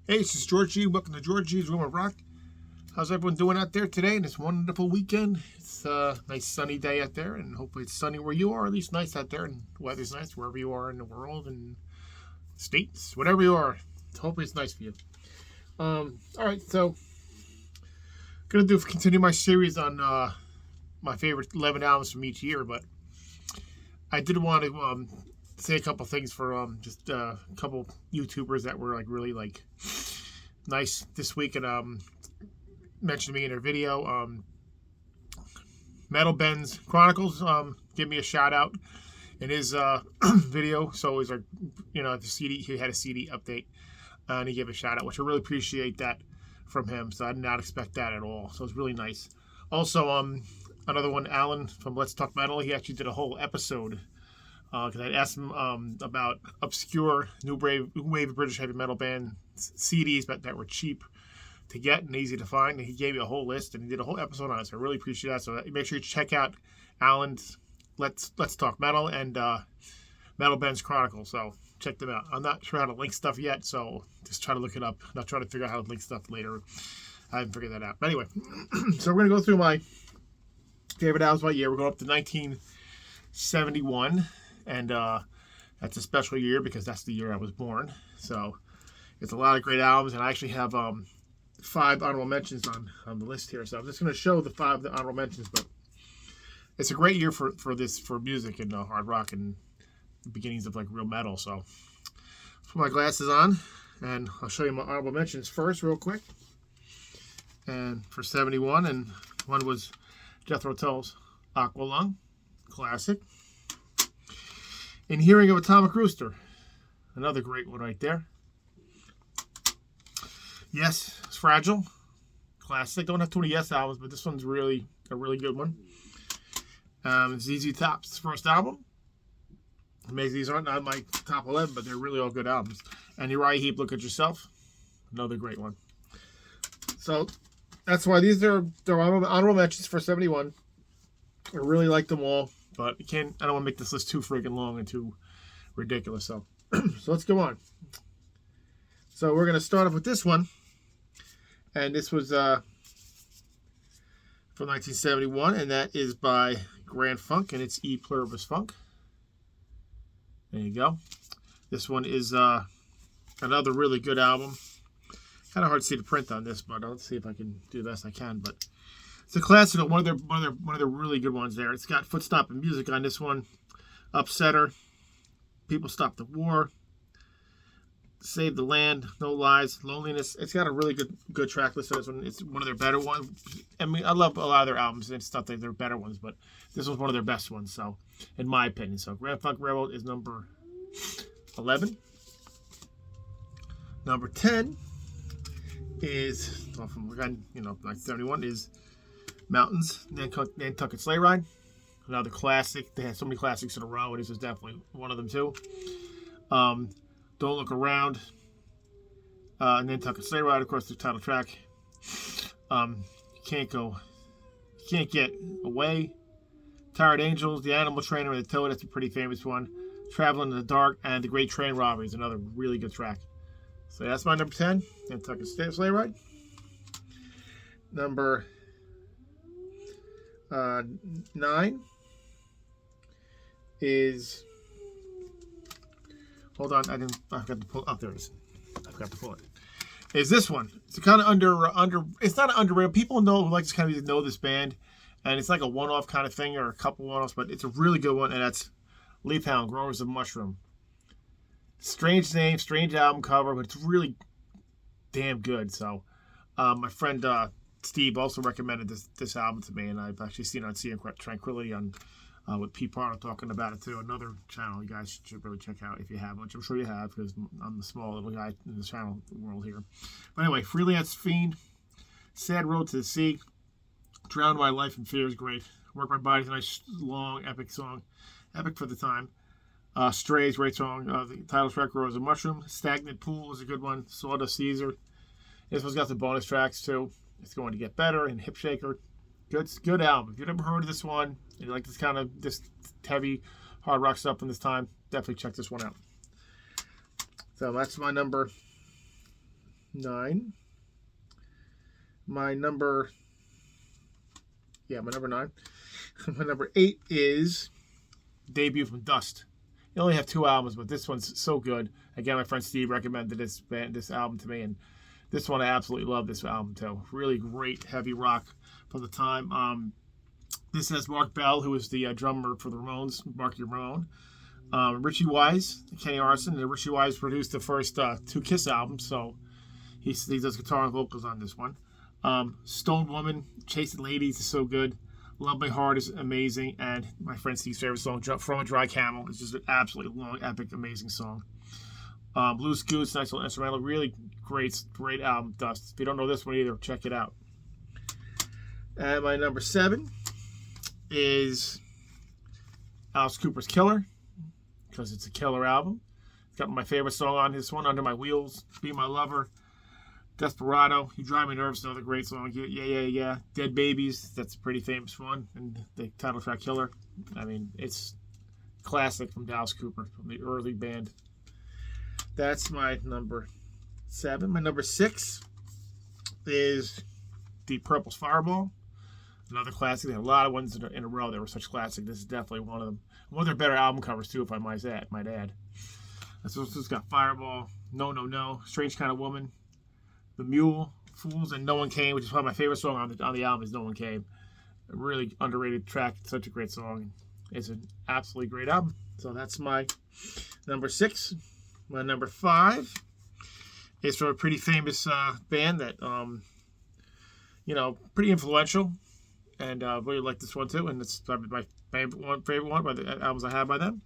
Hey, this is George G. Welcome to George G's Room of Rock. How's everyone doing out there today in this wonderful weekend? It's a nice sunny day out there, and hopefully it's sunny where you are, at least nice out there, and the weather's nice wherever you are in the world and states, whatever you are. Hopefully it's nice for you. All right, so gonna continue my series on my favorite 11 albums from each year, but I did want to say a couple things for just a couple YouTubers that were really nice this week and mentioned me in their video. Metal Ben's Chronicles give me a shout out in his video. So it was the CD, he had a CD update and he gave a shout out, which I really appreciate that from him. So I did not expect that at all. So it was really nice. Also, another one, Alan from Let's Talk Metal, he actually did a whole episode because I asked him about obscure new wave British heavy metal band CDs that were cheap to get and easy to find. And he gave me a whole list and he did a whole episode on it. So I really appreciate that. So make sure you check out Alan's Let's Talk Metal and Metal Ben's Chronicles. So check them out. I'm not sure how to link stuff yet, so just try to look it up. I'm not trying to figure out how to link stuff later. I haven't figured that out. But anyway, so we're going to go through my favorite albums by year. We're going up to 1971. And that's a special year because that's the year I was born. So it's a lot of great albums. And I actually have 5 honorable mentions on the list here. So I'm just going to show the honorable mentions. But it's a great year for music and hard rock and the beginnings of real metal. So put my glasses on and I'll show you my honorable mentions first real quick. And for 71, and one was Jethro Tull's Aqualung, classic. In Hearing of Atomic Rooster, another great one right there. Yes, it's Fragile, classic. Don't have too many Yes albums, but this one's really a really good one. ZZ Top's first album. Maybe these aren't on my top 11, but they're really all good albums. And Uriah Heep, Look at Yourself, another great one. So that's why they're honorable mentions for 71. I really like them all. But I don't want to make this list too freaking long and too ridiculous. So, let's go on. So we're going to start off with this one. And this was from 1971. And that is by Grand Funk. And it's E Pluribus Funk. There you go. This one is another really good album. Kind of hard to see the print on this, but I'll see if I can do the best I can. But it's a classic, one of their really good ones there. It's got foot stomping music on this one. Upsetter, People Stop the War, Save the Land, No Lies, Loneliness. It's got a really good track list on this one. It's one of their better ones. I mean, I love a lot of their albums, and it's not that they're better ones, but this was one of their best ones, so in my opinion. So Grand Funk Railroad is number 11. Number 10 is, from 1971, is Mountains, Nantucket Sleigh Ride. Another classic. They had so many classics in a row, and this is definitely one of them too. Don't Look Around. Nantucket Sleigh Ride, of course, the title track. Can't Get Away. Tired Angels, The Animal Trainer, and The Toad. That's a pretty famous one. Traveling in the Dark, and The Great Train Robbery is another really good track. So that's my number 10, Nantucket Sleigh Ride. Number 9 is, hold on, I forgot to pull, there it is. I forgot to pull it. Is this one. It's kind of it's not underrated. People just kind of know this band, and it's like a one-off kind of thing or a couple one-offs, but it's a really good one, and that's Leaf Hound, Growers of Mushroom. Strange name, strange album cover, but it's really damn good. So my friend Steve also recommended this album to me, and I've actually seen it on Sea and Tranquility on with Pete Pardo talking about it too. Another channel you guys should really check out if you haven't, which I'm sure you have because I'm the small little guy in the channel world here. But anyway, Freelance Fiend, Sad Road to the Sea, Drown My Life in Fear is great. Work My Body's a nice, long, epic song. Epic for the time. Strays, great song. The title track, Rose of Mushroom. Stagnant Pool is a good one. Sawdust Caesar. This one's got the bonus tracks too. It's Going to Get Better and Hip Shaker. Good album. If you've never heard of this one, you like this kind of this heavy hard rock stuff in this time, definitely check this one out. So that's my number 9. My number 9. My number 8 is Debut from Dust. They only have 2 albums, but this one's so good. Again, my friend Steve recommended this album to me, and this one I absolutely love. This album too. Really great heavy rock for the time. This has Mark Bell, who is the drummer for the Ramones, Marky Ramone. Richie Wise, Kenny Arson, and Richie Wise produced the first 2 Kiss albums, so he does guitar and vocals on this one. Stone Woman, Chasing Ladies is so good. Love My Heart is amazing, and my friend Steve's favorite song, From a Dry Camel, is just an absolutely long, epic, amazing song. Blues Goose, nice little instrumental, really great album, Dust. If you don't know this one either, check it out. And my number 7 is Alice Cooper's Killer, because it's a killer album. It's got my favorite song on this one, Under My Wheels, Be My Lover, Desperado, You Drive Me Nervous, another great song. Yeah. Dead Babies, that's a pretty famous one. And the title track, Killer. I mean, it's classic from Alice Cooper, from the early band. That's my number 7. My number 6 is Deep Purple's Fireball. Another classic. They had a lot of ones in a row that were such classic. This is definitely one of them. One of their better album covers, too, if I might add. So it's got Fireball, No, Strange Kind of Woman, The Mule, Fools, and No One Came, which is probably my favorite song on the album is No One Came. A really underrated track. Such a great song. It's an absolutely great album. So that's my number 6. My number 5 is from a pretty famous band that, pretty influential. And really like this one too. And it's probably my favorite one by the albums I have by them.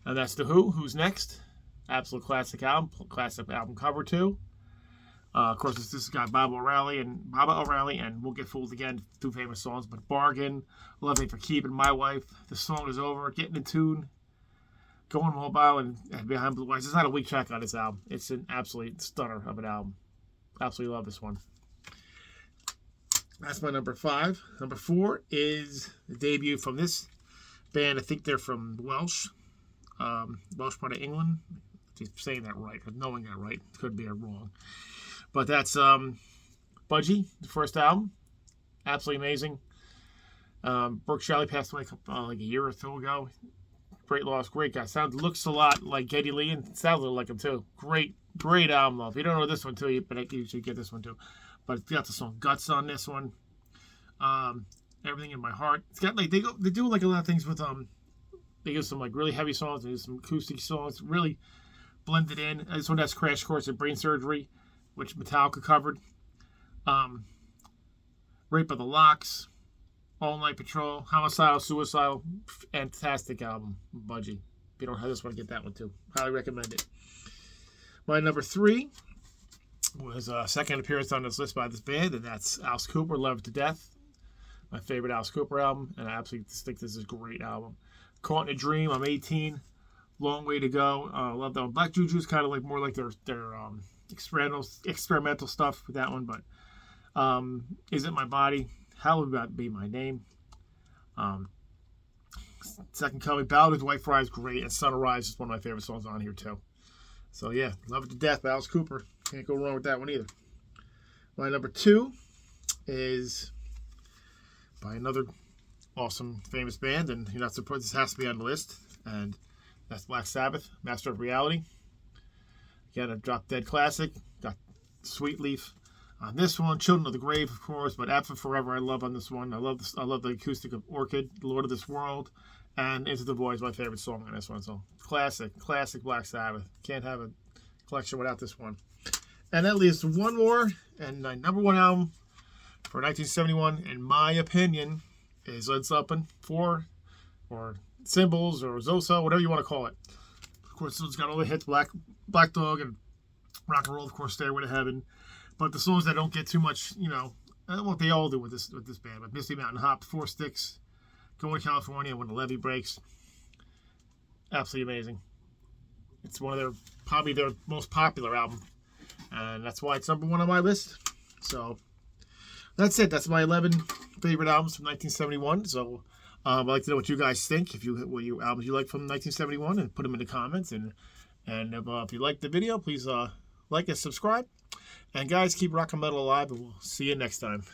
And that's The Who, Who's Next. Absolute classic album cover too. Of course, this has got Baba O'Reilly and Won't Get Fooled Again, 2 famous songs. But Bargain, Love Me for Keeping, My Wife, The Song Is Over, Getting in Tune, Going Mobile, and Behind Blue Eyes. There's not a weak track on this album. It's an absolute stunner of an album. Absolutely love this one. That's my number 5. Number 4 is the debut from this band. I think they're from Welsh part of England. I'm saying that right, but knowing that right could be wrong. But that's Budgie, the first album. Absolutely amazing. Brooke Shelley passed away like a year or so ago. Great loss, great guy. Looks a lot like Geddy Lee and sounds a little like him too. Great album, though. If you don't know this one too, but you should get this one too. But it's got the song Guts on this one. Everything in My Heart. It's got like they do like a lot of things with they do some like really heavy songs, they do some acoustic songs, really blended in. This one has Crash Course in Brain Surgery, which Metallica covered. Rape of the Locks, All Night Patrol, Homicidal, Suicidal. Fantastic album, Budgie. If you don't have this one, get that one too. Highly recommend it. My number 3 was a second appearance on this list by this band, and that's Alice Cooper, Love to Death. My favorite Alice Cooper album, and I absolutely think this is a great album. Caught in a Dream, I'm 18, Long Way to Go. Love that one. Black Juju is kind of like more like their experimental stuff with that one, but Is It My Body, How Would Be My Name. Second Coming, Ballad with White Fries, great, and Sunrise is one of my favorite songs on here too. So yeah, Love It to Death by Alice Cooper. Can't go wrong with that one either. My number 2 is by another awesome, famous band, and you're not surprised this has to be on the list, and that's Black Sabbath, Master of Reality. Again, a drop dead classic. Got Sweet Leaf on this one, Children of the Grave, of course, but Absent Forever I love on this one. I love the acoustic of Orchid, Lord of This World, and Into the Void is my favorite song on this one. So classic Black Sabbath. Can't have a collection without this one. And that leaves one more, and my number 1 album for 1971, in my opinion, is Led Zeppelin 4, or Symbols, or Zosa, whatever you want to call it. Of course, it's got all the hits, Black Dog and Rock and Roll, of course, Stairway to Heaven. But the songs that don't get too much, what they all do with this band. But Misty Mountain Hop, 4 Sticks, Going to California, When the Levee Breaks. Absolutely amazing. It's probably their most popular album. And that's why it's number 1 on my list. So that's it. That's my 11 favorite albums from 1971. So I'd like to know what you guys think. What albums you like from 1971, and put them in the comments. And if you like the video, please like and subscribe. And guys, keep rock and metal alive, and we'll see you next time.